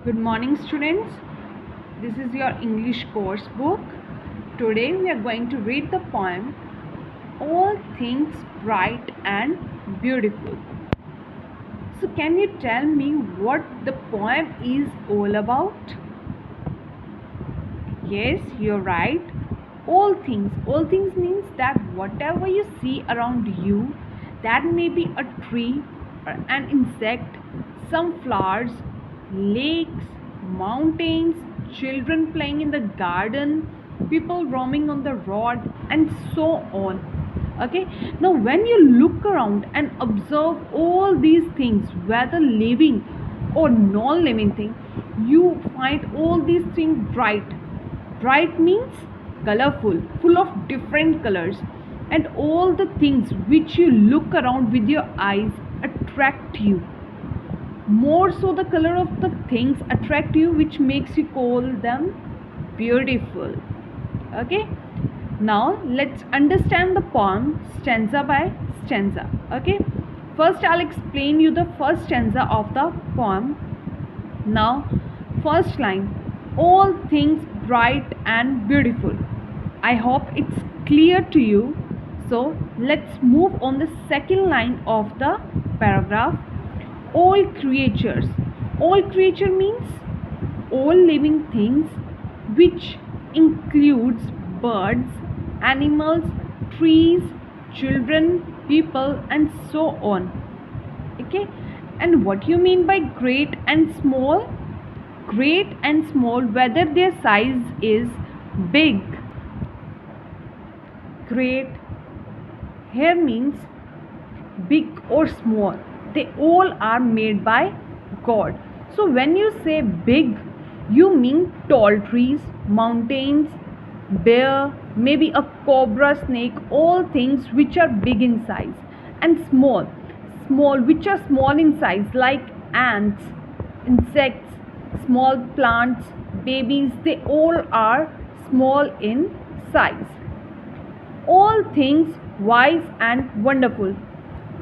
Good morning, students. This is your English course book. Today we are going to read the poem All Things Bright and Beautiful. So, can you tell me what the poem is all about? Yes, you're right. All things. All things means that whatever you see around you, that may be a tree or an insect, some flowers, lakes, mountains, children playing in the garden, people roaming on the road, and so on. Okay, now when you look around and observe all these things, whether living or non-living thing, you find all these things bright. Bright means colorful, full of different colors, and all the things which you look around with your eyes attract you. More so, the color of the things attract you, which makes you call them beautiful. Okay, now let's understand the poem stanza by stanza. Okay, first I'll explain you the first stanza of the poem. Now, first line, all things bright and beautiful. I hope it's clear to you. So let's move on the second line of the paragraph. All creatures. All creature means all living things, which includes birds, animals, trees, children, people, and so on. Okay, and what you mean by great and small? Great and small, whether their size is big. Great here means big or small, they all are made by God. So when you say big, you mean tall trees, mountains, bear, maybe a cobra, snake, all things which are big in size. And small which are small in size, like ants, insects, small plants, babies, they all are small in size. All things wise and wonderful.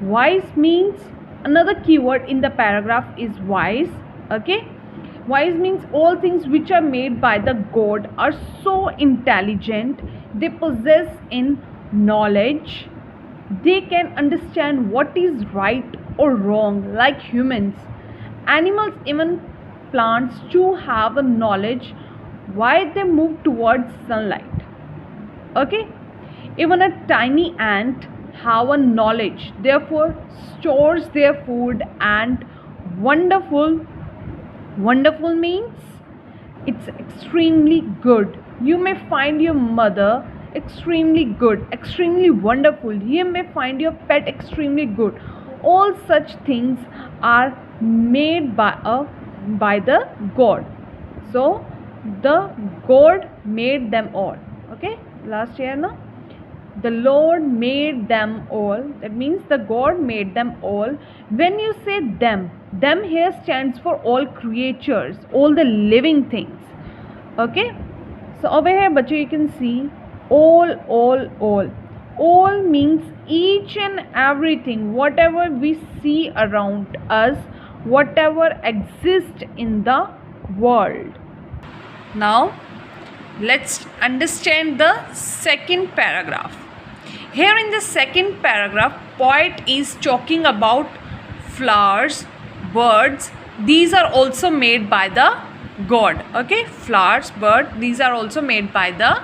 Wise means, another keyword in the paragraph is wise. Okay, wise means all things which are made by the God are so intelligent, they possess in knowledge, they can understand what is right or wrong, like humans. Animals, even plants too, have a knowledge why they move towards sunlight. Okay, even a tiny ant have a knowledge, therefore stores their food. And wonderful means it's extremely good. You may find your mother extremely good, extremely wonderful. You may find your pet extremely good. All such things are made by the God. So the God made them all. Okay, last year now, the Lord made them all. That means the God made them all. When you say them here stands for all creatures, all the living things. Okay, so over here, but you can see all means each and everything, whatever we see around us, whatever exists in the world. Now let's understand the second paragraph. Here in the second paragraph, poet is talking about flowers, birds. These are also made by the God. Okay, flowers, bird, these are also made by the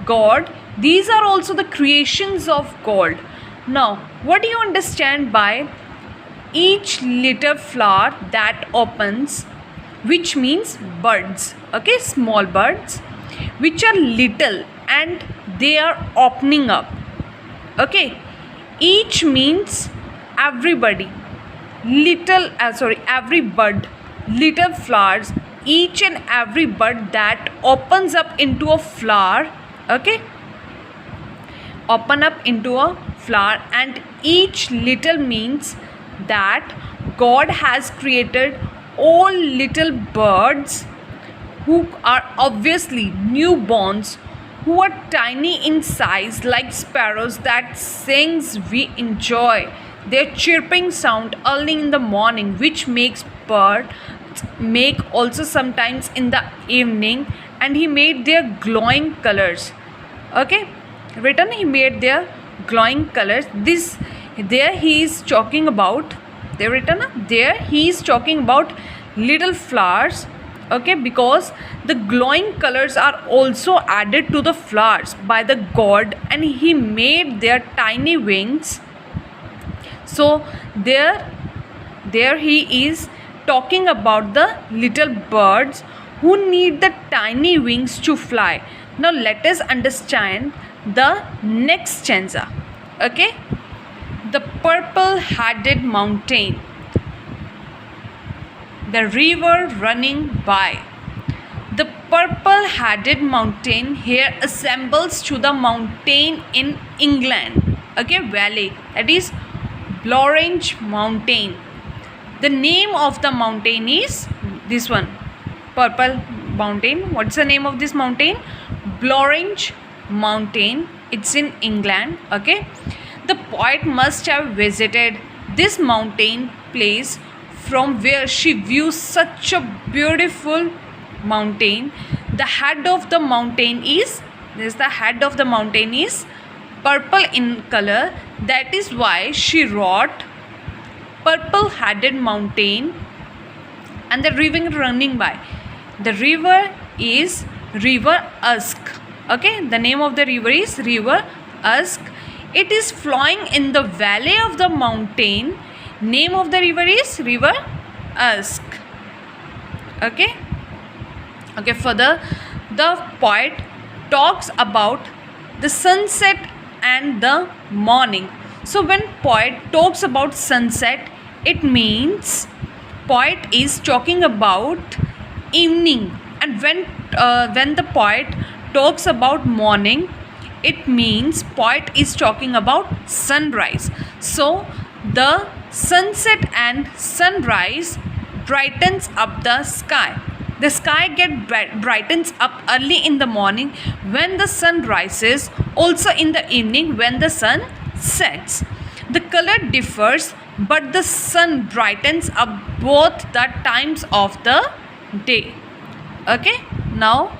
God. These are also the creations of God. Now, what do you understand by each little flower that opens, which means birds? Okay, small birds which are little and they are opening up. Okay, each means everybody, every bud, little flowers, each and every bud that opens up into a flower. Okay, open up into a flower. And each little means that God has created all little birds who are obviously newborns, who are tiny in size, like sparrows that sings we enjoy their chirping sound early in the morning, which makes bird poets make also sometimes in the evening, and he made their glowing colors. Okay, written he made their glowing colors. This there he is talking about, they written there he is talking about little flowers. Okay, because the glowing colors are also added to the flowers by the god, and he made their tiny wings. So there he is talking about the little birds who need the tiny wings to fly. Now let us understand the next stanza. Okay, the purple-headed mountain, the river running by. The purple-headed mountain here assembles to the mountain in England. Okay, valley, that is Blorenge Mountain. The name of the mountain is this one, Purple Mountain. What's the name of this mountain? Blorenge Mountain. It's in England. Okay, the poet must have visited this mountain place from where she views such a beautiful mountain. The head of the mountain is purple in color. That is why she wrote purple-headed mountain. And the river running by, the river is River Usk. Okay, the name of the river is River Usk. It is flowing in the valley of the mountain. Name of the river is River Usk. Okay, further the poet talks about the sunset and the morning. So when poet talks about sunset, it means poet is talking about evening, and when the poet talks about morning, it means poet is talking about sunrise. So the sunset and sunrise brightens up the sky. The sky brightens up early in the morning when the sun rises, also in the evening when the sun sets. The color differs, but the sun brightens up both the times of the day. Okay, now